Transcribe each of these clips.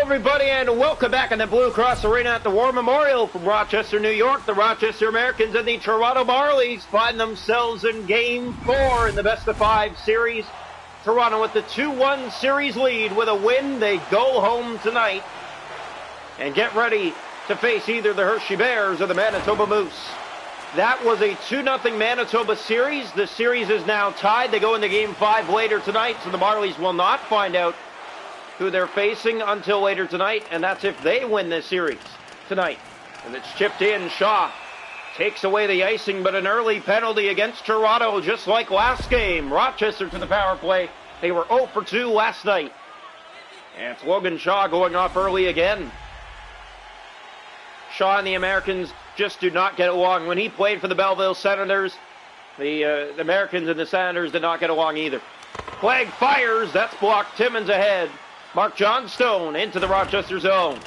everybody, and welcome back in the Blue Cross Arena at the War Memorial from Rochester, New York. The Rochester Americans and the Toronto Marlies find themselves in Game 4 in the best-of-5 series. Toronto with the 2-1 series lead. With a win, they go home tonight and get ready to face either the Hershey Bears or the Manitoba Moose. That was a 2-0 Manitoba series. The series is now tied. They go into Game 5 later tonight, so the Marlies will not find out who they're facing until later tonight, and that's if they win this series tonight. And it's chipped in. Shaw takes away the icing, but an early penalty against Toronto, just like last game. Rochester to the power play. They were 0 for 2 last night. And it's Logan Shaw going off early again. Shaw and the Americans just do not get along. When he played for the Belleville Senators, the Americans and the Senators did not get along either. Clegg fires. That's blocked. Timmins ahead. Mark Johnstone into the Rochester zone.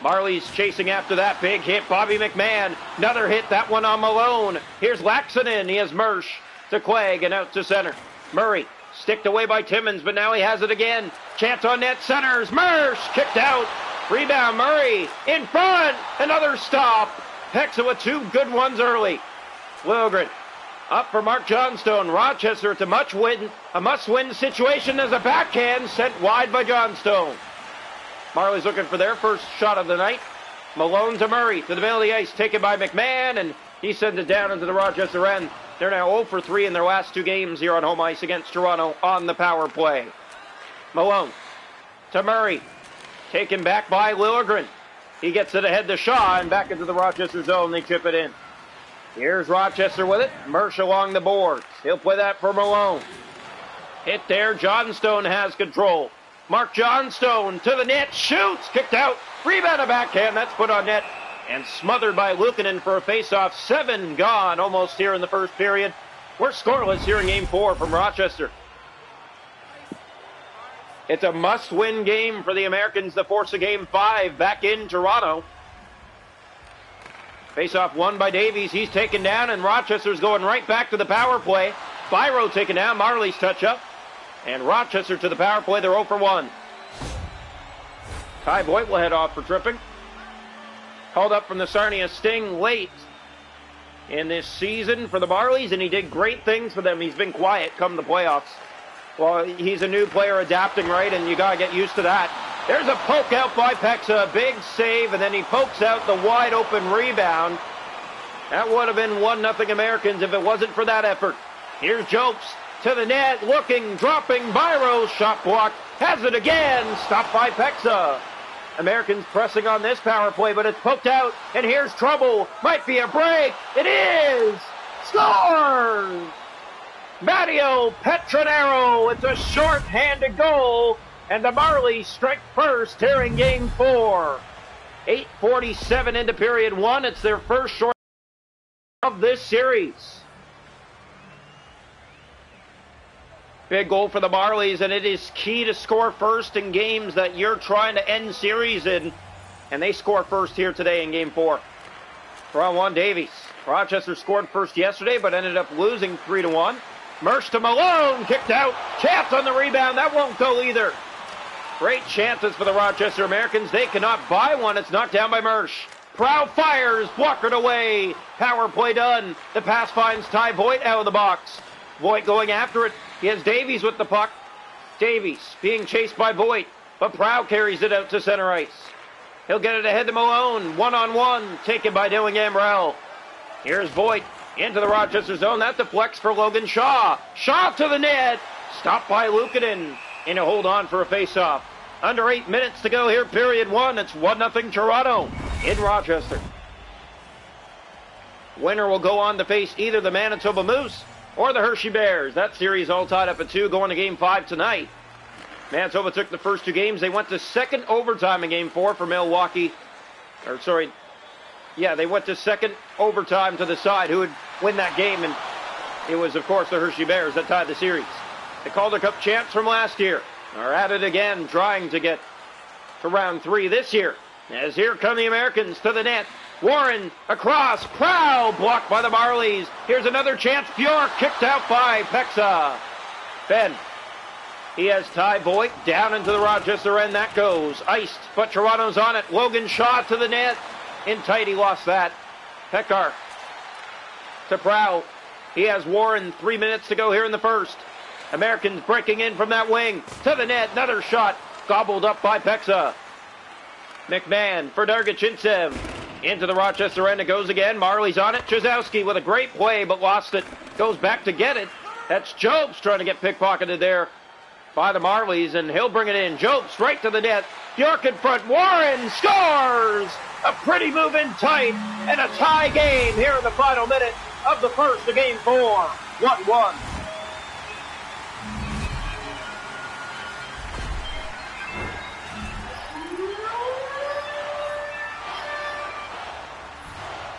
Marlies chasing after that. Big hit. Bobby McMahon. Another hit. That one on Malone. Here's Laxonen. He has Mersch to Clegg and out to center. Murray sticked away by Timmins, but now he has it again. Chance on net. Centers. Mersch kicked out. Rebound. Murray in front. Another stop. Hexa with two good ones early. Lilgren up for Mark Johnstone. Rochester, it's a must-win situation as a backhand sent wide by Johnstone. Marlies looking for their first shot of the night. Malone to Murray to the middle of the ice, taken by McMahon, and he sends it down into the Rochester end. They're now 0 for 3 in their last 2 games here on home ice against Toronto on the power play. Malone to Murray, taken back by Lilligren. He gets it ahead to Shaw and back into the Rochester zone. They chip it in. Here's Rochester with it. Mersch along the boards. He'll play that for Malone. Hit there. Johnstone has control. Mark Johnstone to the net. Shoots. Kicked out. Rebound a backhand. That's put on net. And smothered by Luukkonen for a face-off. 7 gone almost here in the first period. We're scoreless here in Game 4 from Rochester. It's a must-win game for the Americans to force a Game 5 back in Toronto. Face-off won by Davies. He's taken down, and Rochester's going right back to the power play. Byro taken down. Marlies touch-up. And Rochester to the power play. They're 0 for 1. Ty Voigt will head off for tripping. Called up from the Sarnia Sting late in this season for the Marlies, and he did great things for them. He's been quiet come the playoffs. Well, he's a new player adapting, right, and you got to get used to that. There's a poke out by Pexa, a big save, and then he pokes out the wide-open rebound. That would have been 1-0 Americans if it wasn't for that effort. Here's Jopes to the net, looking, dropping, Byro, shot blocked, has it again, stopped by Pexa. Americans pressing on this power play, but it's poked out, and here's trouble. Might be a break. It is! Scores! Matteo Petronero, it's a short-handed goal, and the Marlies strike first here in Game 4. 8:47 into period 1. It's their first short of this series. Big goal for the Marlies, and it is key to score first in games that you're trying to end series in, and they score first here today in Game 4. Round 1, Davies. Rochester scored first yesterday, but ended up losing 3-1. Mersch to Malone, kicked out. Chance on the rebound. That won't go either. Great chances for the Rochester Americans. They cannot buy one. It's knocked down by Mersch. Prow fires, blockered away. Power play done. The pass finds Ty Voigt out of the box. Voigt going after it. He has Davies with the puck. Davies being chased by Voigt, but Prow carries it out to center ice. He'll get it ahead to Malone. 1-on-1, taken by Dylan Gambrell. Here's Voigt into the Rochester zone. That deflects for Logan Shaw. Shaw to the net. Stopped by Luukkonen. And a hold on for a face-off. Under 8 minutes to go here, period 1. It's 1-0 Toronto in Rochester. Winner will go on to face either the Manitoba Moose or the Hershey Bears. That series all tied up at 2, going to Game 5 tonight. Manitoba took the first 2 games. They went to second overtime in Game 4 for Milwaukee. They went to second overtime to the side who would win that game, and it was, of course, the Hershey Bears that tied the series. The Calder Cup champs from last year are at it again, trying to get to round 3 this year. As here come the Americans to the net. Warren across, Prow blocked by the Marlies. Here's another chance. Bjork kicked out by Pexa. Ben He has Ty Voigt down into the Rochester end. That goes. Iced, but Toronto's on it. Logan Shaw to the net. In tight, he lost that. Pekar to Prow. He has Warren. 3 minutes to go here in the first. Americans breaking in from that wing. To the net. Another shot. Gobbled up by Peksa. McMahon for Dargachintsev. Into the Rochester end it goes again. Marlies on it. Chizowski with a great play, but lost it. Goes back to get it. That's Jobs trying to get pickpocketed there by the Marlies, and he'll bring it in. Jobs right to the net. York in front. Warren scores! A pretty move in tight, and a tie game here in the final minute of the first of Game 4. 1-1.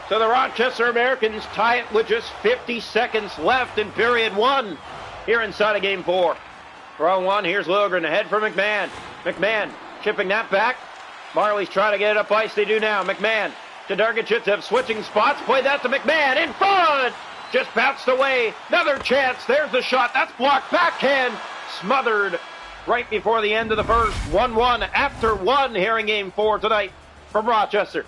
So the Rochester Americans tie it with just 50 seconds left in period 1 here inside of Game 4. Wrong one. Here's Lilligren ahead for McMahon. McMahon chipping that back. Marlies trying to get it up ice. They do now. McMahon to Dargachintsev. Switching spots. Play that to McMahon. In front! Just bounced away. Another chance. There's the shot. That's blocked. Backhand. Smothered right before the end of the first. 1-1 after 1 here in Game 4 tonight from Rochester.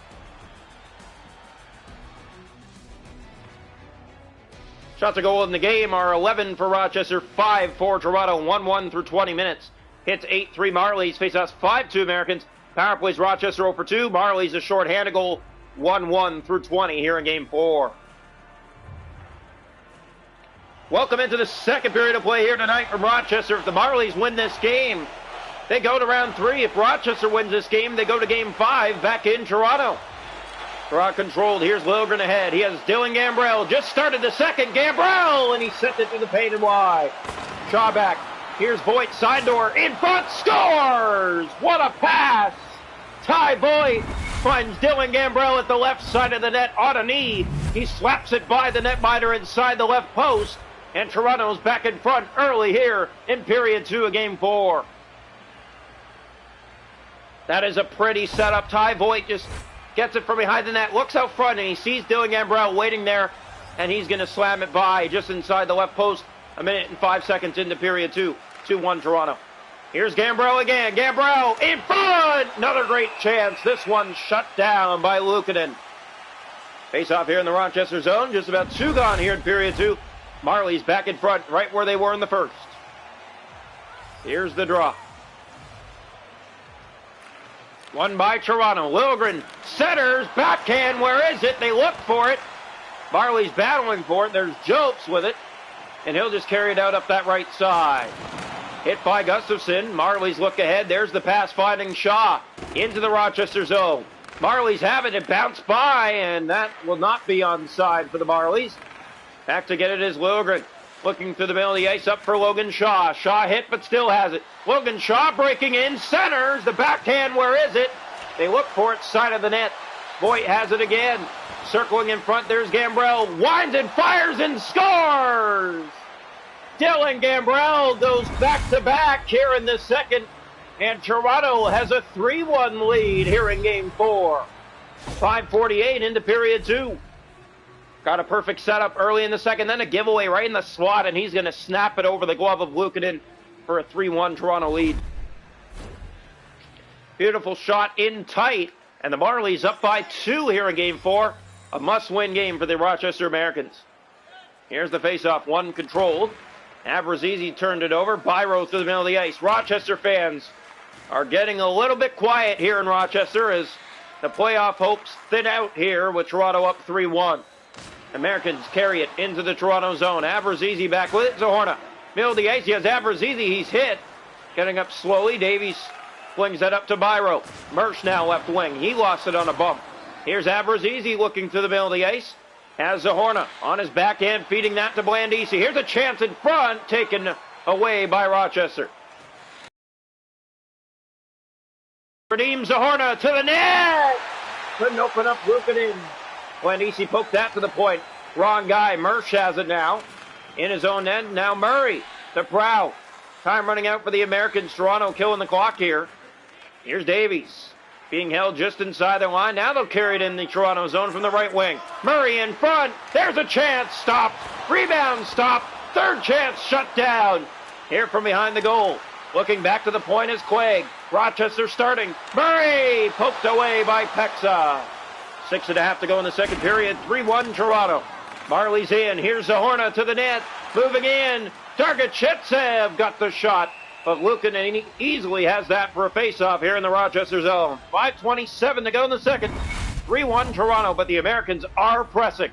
Shots a goal in the game are 11 for Rochester, 5 for Toronto, 1-1 through 20 minutes. Hits 8-3 Marlies, faceoffs 5-2 Americans. Power plays Rochester 0 for 2. Marlies a short-handed goal, 1-1 through 20 here in Game 4. Welcome into the second period of play here tonight from Rochester. If the Marlies win this game, they go to round 3. If Rochester wins this game, they go to Game 5 back in Toronto. Draw controlled. Here's Lilligren ahead. He has Dylan Gambrell. Just started the second. Gambrell! And he sent it to the painted wide. Shaw back. Here's Voigt. Side door. In front. Scores! What a pass! Ty Voigt finds Dylan Gambrell at the left side of the net on a knee. He slaps it by the netminder inside the left post. And Toronto's back in front early here in period 2 of Game 4. That is a pretty setup. Ty Voigt just gets it from behind the net, looks out front, and he sees Dylan Gambrell waiting there, and he's going to slam it by just inside the left post. 1 minute and 5 seconds into period 2. 2-1 Toronto. Here's Gambrell again. Gambrell in front! Another great chance. This one shut down by Luukkonen. Face off here in the Rochester zone. Just about 2 gone here in period 2. Marlies back in front, right where they were in the first. Here's the draw. Won by Toronto. Lilligren centers, backhand, where is it? They look for it. Marlies battling for it. There's Jopes with it. And he'll just carry it out up that right side. Hit by Gustafson. Marlies look ahead. There's the pass finding Shaw into the Rochester zone. Marlies have it. It bounced by, and that will not be onside for the Marlies. Back to get it is Lilligren. Looking through the middle of the ice up for Logan Shaw. Shaw hit, but still has it. Logan Shaw breaking in, centers. The backhand, where is it? They look for it, side of the net. Voigt has it again. Circling in front, there's Gambrell. Winds and fires and scores! Dylan Gambrell goes back-to-back here in the second. And Toronto has a 3-1 lead here in Game 4. 5:48 into period 2. Got a perfect setup early in the second, then a giveaway right in the slot, and he's going to snap it over the glove of Luukkonen for a 3-1 Toronto lead. Beautiful shot in tight, and the Marlies up by 2 here in Game 4. A must-win game for the Rochester Americans. Here's the face-off, one controlled. Abrazizi turned it over. Byro through the middle of the ice. Rochester fans are getting a little bit quiet here in Rochester as the playoff hopes thin out here with Toronto up 3-1. Americans carry it into the Toronto zone. Abrazizi back with it. Zahorna. Middle of the ice. He has Abrazizi. He's hit. Getting up slowly. Davies flings that up to Byro. Mersch now left wing. He lost it on a bump. Here's Abrazizi looking through the middle of the ice. Has Zahorna on his backhand, feeding that to Blandisi. Here's a chance in front, taken away by Rochester. Redeem Zahorna to the net! Couldn't open up Luukkonen. Blandisi poked that to the point. Wrong guy. Mersch has it now. In his own end. Now Murray to Prow. Time running out for the Americans. Toronto killing the clock here. Here's Davies. Being held just inside the line. Now they'll carry it in the Toronto zone from the right wing. Murray in front. There's a chance. Stop. Rebound. Stop. Third chance shut down. Here from behind the goal. Looking back to the point is Quaig. Rochester starting. Murray poked away by Pexa. 6.5 to go in the second period. 3-1 Toronto. Marlies in. Here's Zahorna to the net. Moving in. Dargachitsev got the shot. But Luukkonen easily has that for a face-off here in the Rochester zone. 5:27 to go in the second. 3-1 Toronto, but the Americans are pressing.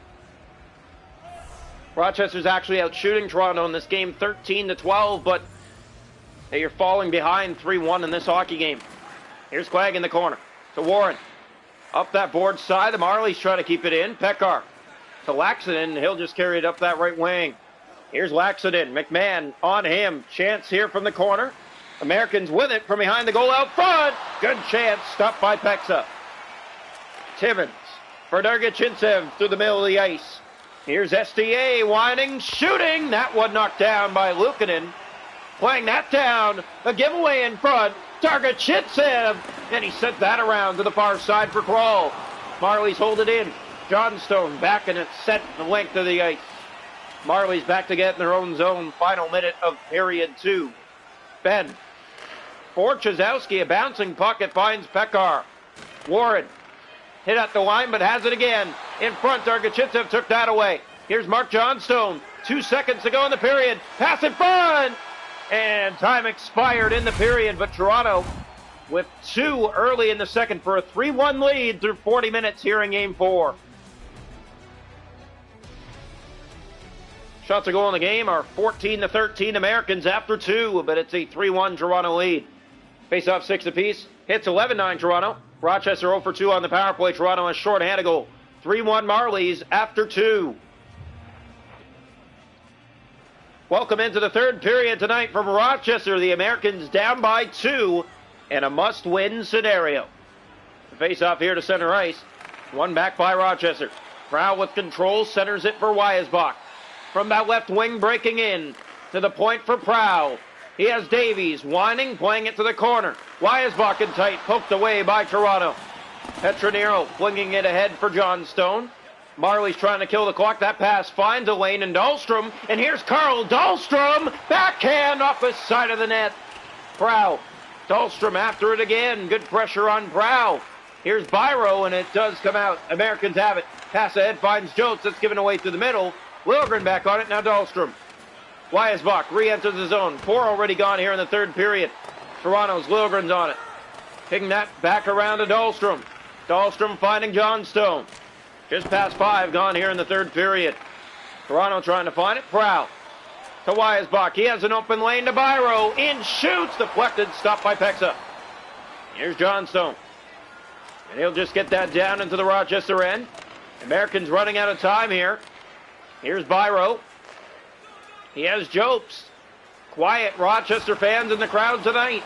Rochester's actually out shooting Toronto in this game 13-12, but you're falling behind 3-1 in this hockey game. Here's Quag in the corner to Warren. Up that board side, the Marlies try to keep it in. Pekar to Laxonen. He'll just carry it up that right wing. Here's Laxonen. McMahon on him. Chance here from the corner. Americans with it from behind the goal out front. Good chance. Stopped by Pexa. Timmins for Dargachintsev through the middle of the ice. Here's SDA whining, shooting. That one knocked down by Luukkonen. Playing that down. A giveaway in front. Dargachintsev. And he sent that around to the far side for Kroll. Marlies hold it in. Johnstone back and it's set the length of the ice. Marlies back to get in their own zone. Final minute of period 2. Ben. For Chazowski, a bouncing puck. It finds Pekar. Warren. Hit at the line, but has it again. In front, Dargachintsev took that away. Here's Mark Johnstone. 2 seconds to go in the period. Pass in front! And time expired in the period, but Toronto with 2 early in the second for a 3-1 lead through 40 minutes here in Game 4. Shots a goal in the game are 14-13 Americans after 2, but it's a 3-1 Toronto lead. Face-off 6 apiece. Hits 11-9 Toronto. Rochester 0 for 2 on the power play. Toronto has short-handed goal. 3-1 Marlies after 2. Welcome into the third period tonight from Rochester. The Americans down by 2 and a must-win scenario. The face-off here to center ice. One back by Rochester. Prowl with control centers it for Weisbach. From that left wing breaking in to the point for Prowl. He has Davies whining, playing it to the corner. Weisbach in tight, poked away by Toronto. Petronero flinging it ahead for Johnstone. Marlies trying to kill the clock. That pass finds a lane and Dahlstrom. And here's Carl Dahlstrom. Backhand off the side of the net. Prowl. Dahlstrom after it again. Good pressure on Prowl. Here's Byro, and it does come out. Americans have it. Pass ahead finds Jotes. That's given away through the middle. Liljegren back on it. Now Dahlstrom. Weisbach re-enters the zone. 4 already gone here in the third period. Toronto's Liljegren's on it. Kicking that back around to Dahlstrom. Dahlstrom finding Johnstone. Just past 5 gone here in the third period. Toronto trying to find it. Prowl to Weisbach. He has an open lane to Byro. In shoots. Deflected. Stopped by Pexa. Here's Johnstone. And he'll just get that down into the Rochester end. Americans running out of time here. Here's Byro. He has Jopes. Quiet Rochester fans in the crowd tonight.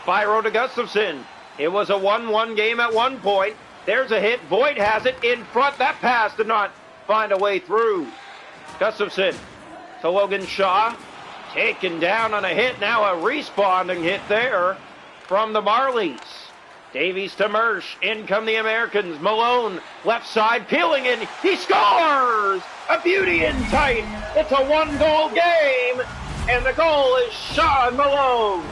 Byro to Gustafson. It was a 1-1 game at one point. There's a hit. Voigt has it in front. That pass did not find a way through. Gustafson to Logan Shaw. Taken down on a hit. Now a responding hit there from the Marlies. Davies to Mersch. In come the Americans. Malone, left side, peeling in. He scores! A beauty in tight. It's a 1-goal game. And the goal is Sean Malone.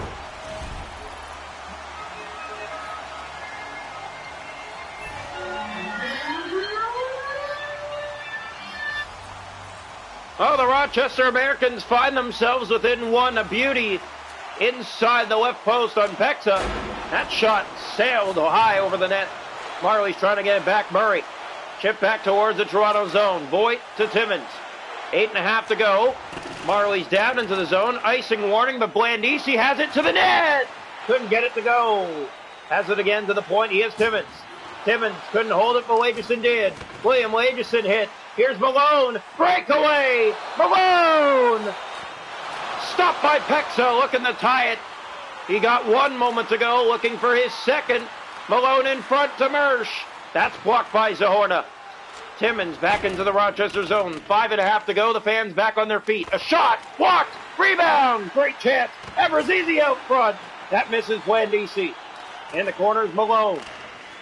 Oh, the Rochester Americans find themselves within 1. A beauty inside the left post on Pexa. That shot sailed high over the net. Marlies trying to get it back. Murray. Chip back towards the Toronto zone. Voigt to Timmins. 8.5 to go. Marlies down into the zone. Icing warning, but Blandisi has it to the net. Couldn't get it to go. Has it again to the point. He is Timmins. Timmins couldn't hold it, but Lagerson did. William Lagerson hit. Here's Malone. Breakaway. Malone. Stopped by Pexa, looking to tie it. He got 1 moment to go, looking for his second. Malone in front to Mersch. That's blocked by Zahorna. Timmins back into the Rochester zone. 5.5 to go. The fans back on their feet. A shot. Blocked. Rebound. Great chance. Everazizi out front. That misses Blandisi. In the corners, Malone.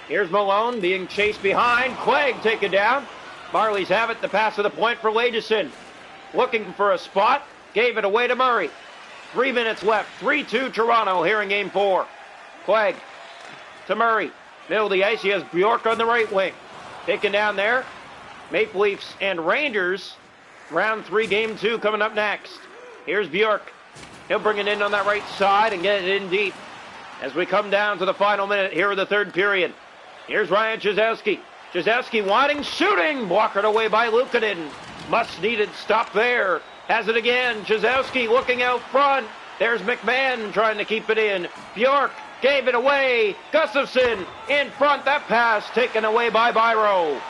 Here's Malone being chased behind. Quaig taken down. Marlies have it. The pass to the point for Lageson. Looking for a spot. Gave it away to Murray. 3 minutes left. 3-2 Toronto here in Game 4. Clegg to Murray. Middle of the ice. He has Bjork on the right wing. Taken down there. Maple Leafs and Rangers. Round 3, Game 2 coming up next. Here's Bjork. He'll bring it in on that right side and get it in deep. As we come down to the final minute here of the third period. Here's Ryan Czyzewski. Czyzewski wanting shooting. Blocked away by Luukkonen. Much needed stop there. Has it again. Czyzewski looking out front. There's McMahon trying to keep it in. Bjork gave it away. Gustafsson in front. That pass taken away by Byro.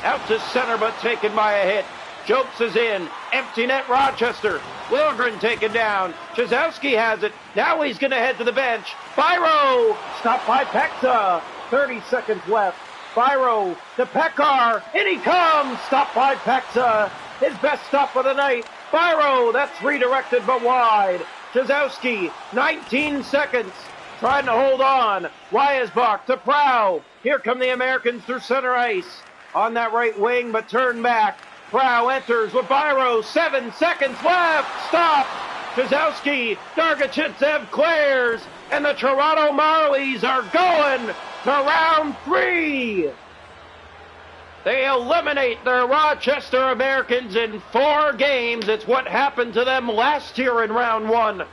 Out to center but taken by a hit. Jopes is in. Empty net Rochester. Wilgren taken down. Czyzewski has it. Now he's going to head to the bench. Byro stopped by Pekka. 30 seconds left. Byro to Pekar. In he comes. Stopped by Pekka. His best stop of the night. Byro, that's redirected but wide. Czyzewski, 19 seconds. Trying to hold on. Weisbach to Prow. Here come the Americans through center ice. On that right wing but turned back. Prow enters with Byro. 7 seconds left. Stop. Czyzewski. Dargachintsev clears. And the Toronto Marlies are going to round 3. They eliminate the Rochester Americans in 4 games. It's what happened to them last year in round 1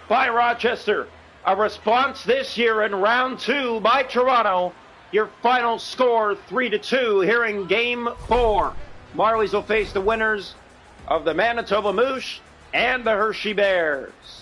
by Rochester. A response this year in round 2 by Toronto. Your final score 3-2 here in Game 4. Marlies will face the winners of the Manitoba Moose and the Hershey Bears.